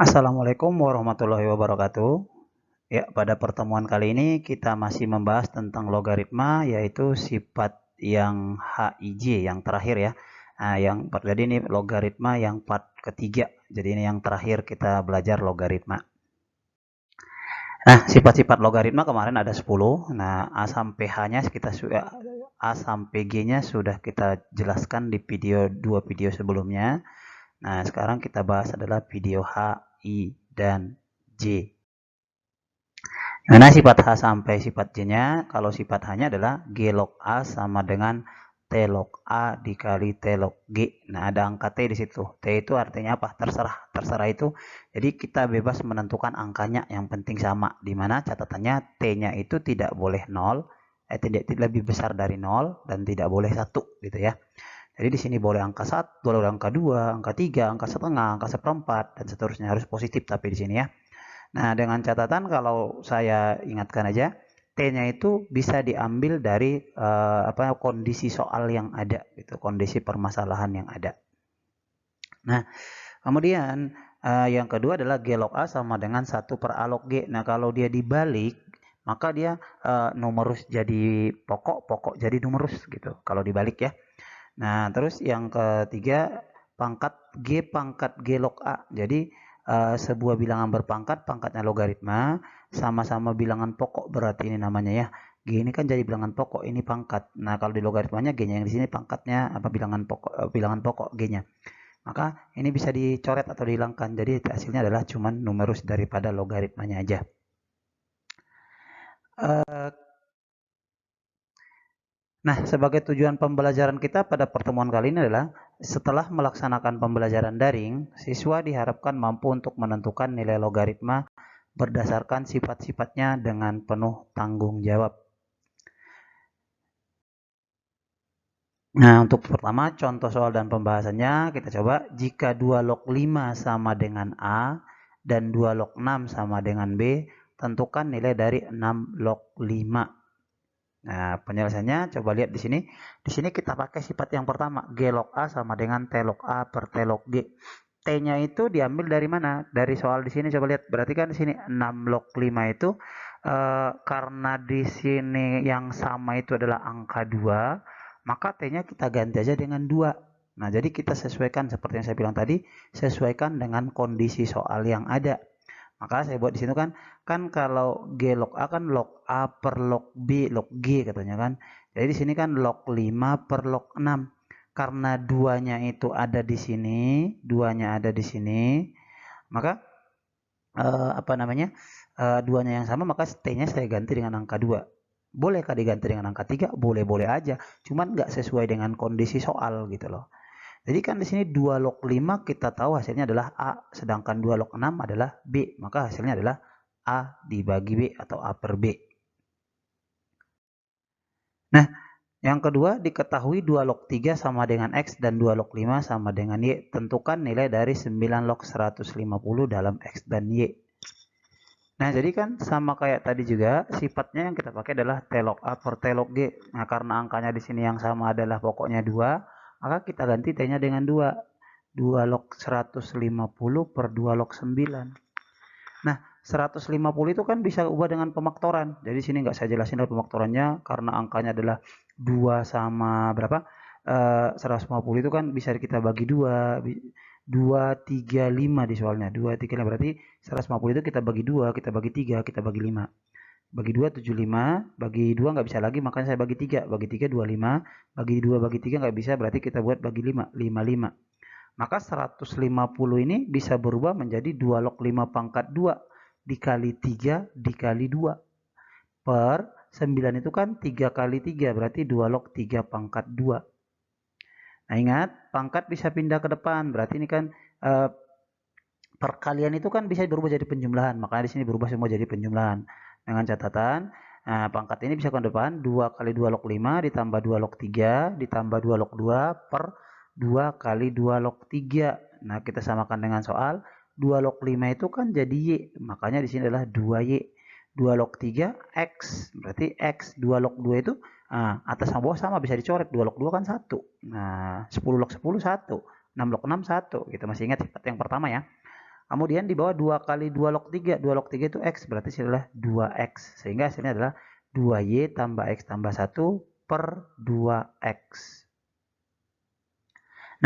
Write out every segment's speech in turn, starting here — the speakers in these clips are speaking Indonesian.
Assalamualaikum warahmatullahi wabarakatuh. Ya, pada pertemuan kali ini kita masih membahas tentang logaritma, yaitu sifat yang HIJ yang terakhir ya. Nah, jadi ini logaritma yang part ketiga. Jadi ini yang terakhir kita belajar logaritma. Nah, sifat-sifat logaritma kemarin ada 10. Nah, A sampai H-nya kita sudah A sampai G-nya sudah kita jelaskan di dua video sebelumnya. Nah, sekarang kita bahas adalah video H, I, dan J. Mana sifat H sampai sifat J-nya? Kalau sifat H-nya adalah G log A sama dengan T log A dikali T log G. Nah, ada angka T di situ. T itu artinya apa? Terserah. Terserah itu. Jadi kita bebas menentukan angkanya, yang penting sama. Dimana catatannya T-nya itu tidak boleh 0, tidak lebih besar dari 0 dan tidak boleh 1 gitu ya. Jadi di sini boleh angka 1, boleh angka 2, angka 3, angka setengah, angka seperempat, dan seterusnya. Harus positif tapi di sini ya. Nah, dengan catatan kalau saya ingatkan aja, T-nya itu bisa diambil dari kondisi soal yang ada, gitu, kondisi permasalahan yang ada. Nah, kemudian yang kedua adalah G log A sama dengan 1 per A log G. Nah, kalau dia dibalik, maka dia numerus jadi pokok, pokok jadi numerus gitu, kalau dibalik ya. Nah, terus yang ketiga, pangkat G pangkat G log A. Jadi sebuah bilangan berpangkat, pangkatnya logaritma, sama-sama bilangan pokok berarti ini namanya ya. G ini kan jadi bilangan pokok, ini pangkat. Nah, kalau di logaritmanya G-nya yang di sini pangkatnya apa bilangan pokok G-nya. Maka ini bisa dicoret atau dihilangkan. Jadi hasilnya adalah cuman numerus daripada logaritmanya aja. Nah, sebagai tujuan pembelajaran kita pada pertemuan kali ini adalah setelah melaksanakan pembelajaran daring, siswa diharapkan mampu untuk menentukan nilai logaritma berdasarkan sifat-sifatnya dengan penuh tanggung jawab. Nah, untuk pertama contoh soal dan pembahasannya kita coba. Jika 2 log 5 sama dengan A dan 2 log 6 sama dengan B, tentukan nilai dari 6 log 5. Nah, penyelesaiannya coba lihat di sini. Di sini kita pakai sifat yang pertama, G log A sama dengan T log A per T log G. T-nya itu diambil dari mana? Dari soal di sini coba lihat. Berarti kan di sini 6 log 5 itu karena di sini yang sama itu adalah angka 2, maka T-nya kita ganti aja dengan 2. Nah, jadi kita sesuaikan seperti yang saya bilang tadi, sesuaikan dengan kondisi soal yang ada. Maka saya buat di sini kan kalau G log A kan log A per log B log G katanya kan. Jadi di sini kan log 5 per log 6. Karena duanya itu ada di sini, duanya ada di sini, maka duanya yang sama, maka T-nya saya ganti dengan angka 2. Bolehkah diganti dengan angka 3? Boleh-boleh aja. Cuman nggak sesuai dengan kondisi soal gitu loh. Jadi kan di sini 2 log 5 kita tahu hasilnya adalah A, sedangkan 2 log 6 adalah B, maka hasilnya adalah A dibagi B atau A per B. Nah, yang kedua diketahui 2 log 3 sama dengan X dan 2 log 5 sama dengan Y. Tentukan nilai dari 9 log 150 dalam X dan Y. Nah, jadi kan sama kayak tadi juga, sifatnya yang kita pakai adalah T log A per T log G. Nah, karena angkanya di sini yang sama adalah pokoknya 2, maka kita ganti T-nya dengan 2. 2 log 150 per 2 log 9. Nah, 150 itu kan bisa ubah dengan pemaktoran. Jadi sini nggak saya jelasin dari pemaktorannya karena angkanya adalah 2 sama berapa? 150 itu kan bisa kita bagi 2. 2, 3, 5 di soalnya. 2, 3, 5 berarti 150 itu kita bagi 2, kita bagi 3, kita bagi 5. Bagi 2, 75. Bagi 2 nggak bisa lagi, makanya saya bagi 3. Bagi 3, 25. Bagi 2, bagi 3 nggak bisa, berarti kita buat bagi 5. 5, 5. Maka 150 ini bisa berubah menjadi 2 log 5 pangkat 2 dikali 3 dikali 2 per 9 itu kan 3 kali 3 berarti 2 log 3 pangkat 2. Nah, ingat pangkat bisa pindah ke depan, berarti ini kan perkalian itu kan bisa berubah jadi penjumlahan, makanya di sini berubah semua jadi penjumlahan. Dengan catatan, pangkat ini bisa ke depan, 2 kali 2 log 5 ditambah 2 log 3 ditambah 2 log 2 per 2 kali 2 log 3. Nah, kita samakan dengan soal, 2 log 5 itu kan jadi Y, makanya di sini adalah 2Y. 2 log 3 X, berarti X. 2 log 2 itu, atas sama bawah sama, bisa dicoret. 2 log 2 kan 1. Nah, 10 log 10, 1. 6 log 6, 1. Gitu, masih ingat sifat yang pertama ya. Kemudian di bawah 2 kali 2 log 3. 2 log 3 itu X, berarti ini adalah 2X. Sehingga hasilnya adalah 2Y tambah X tambah 1 per 2X.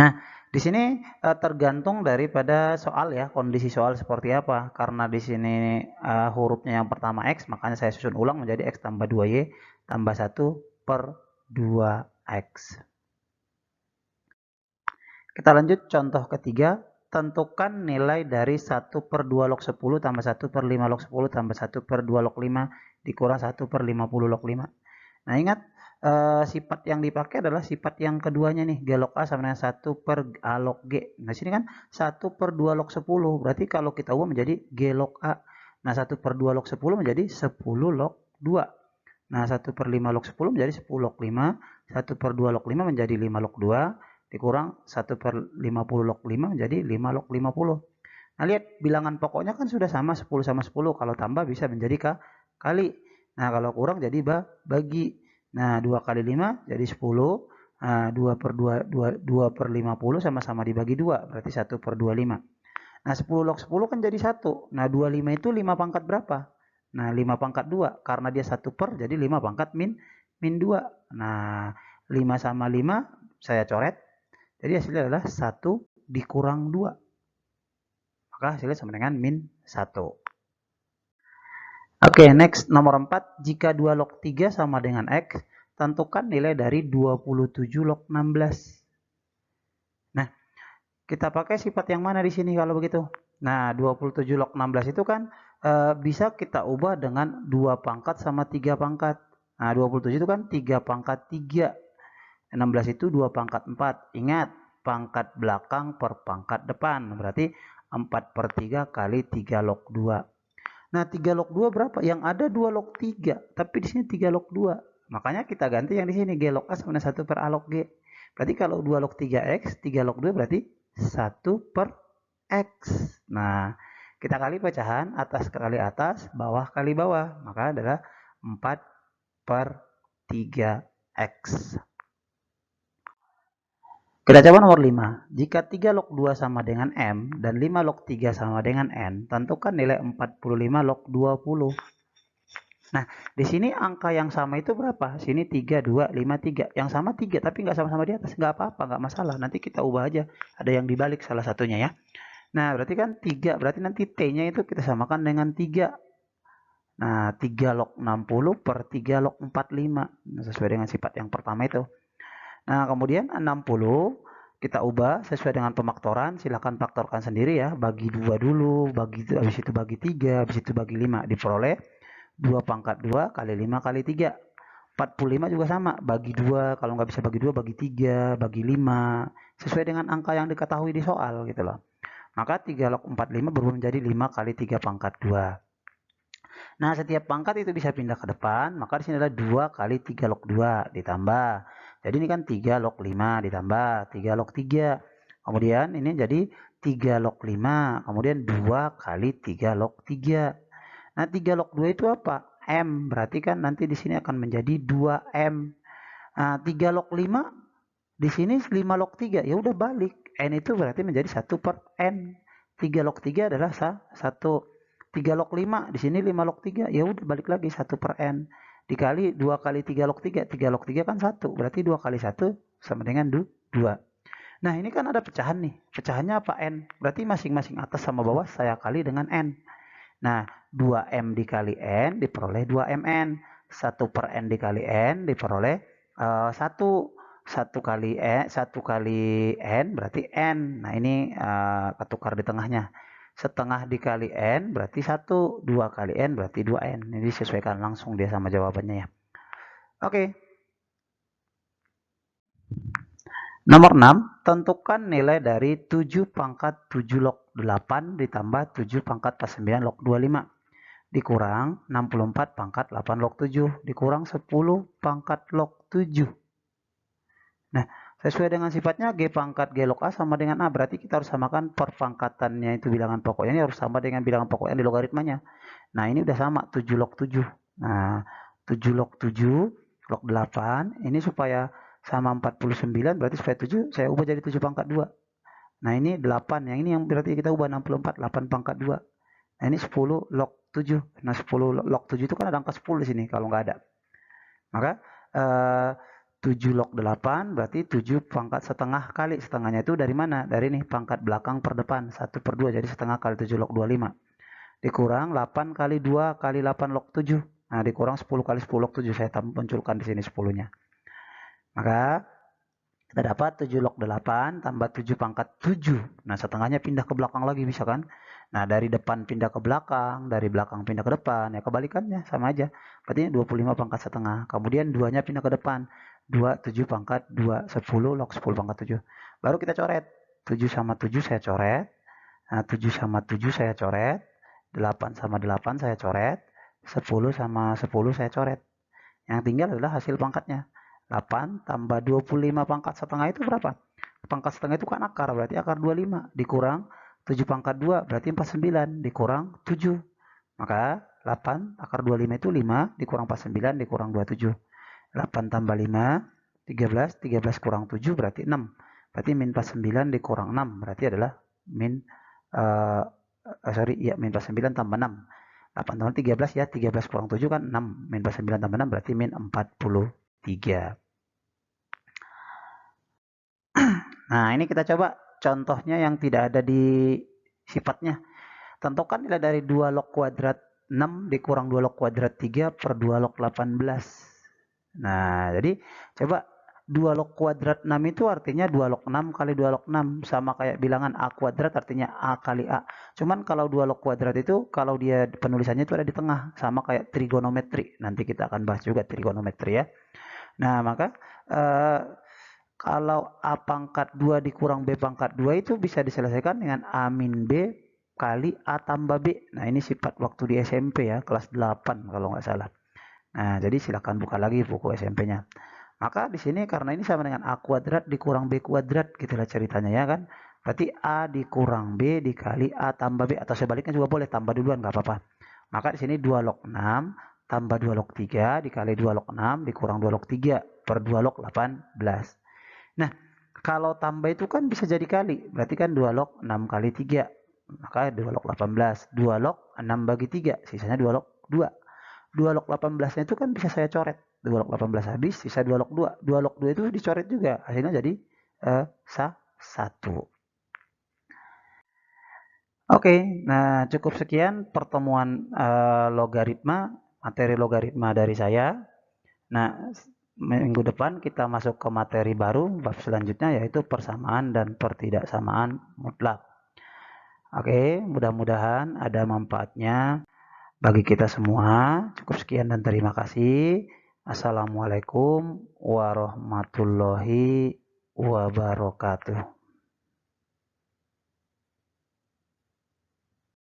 Nah, di sini tergantung daripada soal ya, kondisi soal seperti apa. Karena di sini hurufnya yang pertama X, makanya saya susun ulang menjadi X tambah 2Y tambah 1 per 2X. Kita lanjut contoh ketiga. Tentukan nilai dari 1 per 2 log 10 tambah 1 per 5 log 10 tambah 1 per 2 log 5 dikurang 1 per 50 log 5. Nah, ingat sifat yang dipakai adalah sifat yang keduanya nih. G log A sama dengan 1 per A log G. Nah, sini kan 1 per 2 log 10. Berarti kalau kita ubah menjadi G log A. Nah, 1 per 2 log 10 menjadi 10 log 2. Nah, 1 per 5 log 10 menjadi 10 log 5. 1 per 2 log 5 menjadi 5 log 2. Dikurang 1 per 50 log 5 menjadi 5 log 50. Nah, lihat bilangan pokoknya kan sudah sama 10 sama 10. Kalau tambah bisa menjadi kali. Nah, kalau kurang jadi bagi. Nah, 2 kali 5 jadi 10. Nah, 2 per 2 per 50 sama-sama dibagi 2. Berarti 1 per 25. Nah, 10 log 10 kan jadi 1. Nah, 25 itu 5 pangkat berapa? Nah, 5 pangkat 2. Karena dia 1 per, jadi 5 pangkat min 2. Nah, 5 sama 5 saya coret. Jadi hasilnya adalah 1 dikurang 2. Maka hasilnya sama dengan min 1. Oke, next nomor 4. Jika 2 log 3 sama dengan X, tentukan nilai dari 27 log 16. Nah, kita pakai sifat yang mana di sini kalau begitu? Nah, 27 log 16 itu kan bisa kita ubah dengan 2 pangkat sama 3 pangkat. Nah, 27 itu kan 3 pangkat 3. 16 itu 2 pangkat 4. Ingat, pangkat belakang per pangkat depan. Berarti 4 per 3 kali 3 log 2. Nah, 3 log 2 berapa? Yang ada 2 log 3. Tapi di sini 3 log 2. Makanya kita ganti yang di sini. G log A sama 1 per A log G. Berarti kalau 2 log 3X, 3 log 2 berarti 1 per X. Nah, kita kali pecahan. Atas kali atas, bawah kali bawah. Maka adalah 4 per 3X. Kita coba nomor 5. Jika 3 log 2 sama dengan M dan 5 log 3 sama dengan N, tentukan nilai 45 log 20. Nah, di sini angka yang sama itu berapa? Sini 3, 2, 5, 3. Yang sama 3, tapi nggak sama-sama di atas. Nggak apa-apa, nggak masalah. Nanti kita ubah aja. Ada yang dibalik salah satunya ya. Nah, berarti kan 3. Berarti nanti T-nya itu kita samakan dengan 3. Nah, 3 log 60 per 3 log 45. Nah, sesuai dengan sifat yang pertama itu. Nah, kemudian 60 kita ubah sesuai dengan pemaktoran. Silahkan faktorkan sendiri ya. Bagi 2 dulu, habis itu bagi 3, habis itu bagi 5. Diperoleh 2 pangkat 2 kali 5 kali 3. 45 juga sama. Bagi 2, kalau nggak bisa bagi 2, bagi 3, bagi 5. Sesuai dengan angka yang diketahui di soal gitu loh. Maka 3 log 45 berubah menjadi 5 kali 3 pangkat 2. Nah, setiap pangkat itu bisa pindah ke depan, maka di sini adalah 2 kali 3 log 2 ditambah. Jadi ini kan 3 log 5 ditambah 3 log 3. Kemudian ini jadi 3 log 5, kemudian 2 kali 3 log 3. Nah, 3 log 2 itu apa? M, berarti kan nanti di sini akan menjadi 2M. Nah, 3 log 5, di sini 5 log 3, ya udah balik. N itu berarti menjadi 1 per N. 3 log 3 adalah 1. 3 log 5, di sini 5 log 3, ya udah balik lagi 1 per N. Dikali 2 kali 3 log 3, 3 log 3 kan 1, berarti 2 kali 1 sama dengan 2. Nah, ini kan ada pecahan nih. Pecahannya apa? N. Berarti masing-masing atas sama bawah saya kali dengan N. Nah, 2M dikali N diperoleh 2MN. 1 per N dikali N diperoleh 1. 1 kali N berarti N. Nah, ini ketukar di tengahnya. Setengah dikali N berarti 1. 2 kali N berarti 2N. Ini disesuaikan langsung dia sama jawabannya ya. Oke. Nomor 6. Tentukan nilai dari 7 pangkat 7 log 8 ditambah 7 pangkat 9 log 25. Dikurang 64 pangkat 8 log 7. Dikurang 10 pangkat log 7. Nah, sesuai dengan sifatnya G pangkat G log A sama dengan A. Berarti kita harus samakan perpangkatannya itu bilangan pokoknya. Ini harus sama dengan bilangan pokoknya di logaritmanya. Nah, ini udah sama 7 log 7. Nah, 7 log 7 log 8. Ini supaya sama 49. Berarti supaya 7 saya ubah jadi 7 pangkat 2. Nah ini 8, yang ini yang berarti kita ubah 64, 8 pangkat 2. Nah ini 10 log 7. Nah 10 log 7 itu kan ada angka 10 di sini kalau nggak ada. Maka 7 log 8 berarti 7 pangkat setengah kali. Setengahnya itu dari mana? Dari nih pangkat belakang per depan. 1/2 jadi setengah kali 7 log 25. Dikurang 8 kali 2 kali 8 log 7. Nah dikurang 10 kali 10 log 7. Saya munculkan di sini 10-nya. Maka kita dapat 7 log 8 tambah 7 pangkat 7. Nah setengahnya pindah ke belakang lagi bisa kan? Nah dari depan pindah ke belakang, dari belakang pindah ke depan, ya kebalikannya sama aja. Berarti 25 pangkat setengah. Kemudian 2-nya pindah ke depan. 2, 7 pangkat 2, 10 log 10 pangkat 7. Baru kita coret. 7 sama 7 saya coret. Nah 7 sama 7 saya coret. 8 sama 8 saya coret. 10 sama 10 saya coret. Yang tinggal adalah hasil pangkatnya. 8 tambah 25 pangkat setengah itu berapa? Pangkat setengah itu kan akar, berarti akar 25. Dikurang 7 pangkat 2, berarti 49. Dikurang 7. Maka 8 akar 25 itu 5, dikurang 49, dikurang 27. 8 tambah 5, 13. 13 kurang 7, berarti 6. Berarti min 49 dikurang 6, berarti adalah min, min 49 tambah 6. 8 tambah 13 ya, 13 kurang 7 kan 6. Min 49 tambah 6 berarti min 43. Nah, ini kita coba contohnya yang tidak ada di sifatnya. Tentukan nilai dari 2 log kuadrat 6 dikurang 2 log kuadrat 3 per 2 log 18. Nah, jadi coba 2 log kuadrat 6 itu artinya 2 log 6 kali 2 log 6. Sama kayak bilangan A kuadrat artinya A kali A. Cuman kalau 2 log kuadrat itu, kalau dia penulisannya itu ada di tengah. Sama kayak trigonometri. Nanti kita akan bahas juga trigonometri ya. Nah, maka kalau A pangkat 2 dikurang B pangkat 2 itu bisa diselesaikan dengan A min B kali A tambah B. Nah, ini sifat waktu di SMP ya, kelas 8 kalau nggak salah. Nah, jadi silakan buka lagi buku SMP-nya. Maka di sini karena ini sama dengan A kuadrat dikurang B kuadrat, gitulah ceritanya ya kan. Berarti A dikurang B dikali A tambah B, atau sebaliknya juga boleh, tambah duluan nggak apa-apa. Maka di sini 2 log 6 tambah 2 log 3 dikali 2 log 6 dikurang 2 log 3 per 2 log 18. Nah, kalau tambah itu kan bisa jadi kali, berarti kan 2 log 6 kali 3, maka 2 log 18. 2 log 6 bagi 3, sisanya 2 log 2. 2 log 18-nya itu kan bisa saya coret. 2 log 18 habis, sisa 2 log 2. 2 log 2 itu dicoret juga, hasilnya jadi 1. Oke, nah cukup sekian pertemuan logaritma, materi logaritma dari saya. Nah, minggu depan kita masuk ke materi baru, bab selanjutnya yaitu persamaan dan pertidaksamaan mutlak. Oke, mudah-mudahan ada manfaatnya bagi kita semua. Cukup sekian dan terima kasih. Assalamualaikum warahmatullahi wabarakatuh.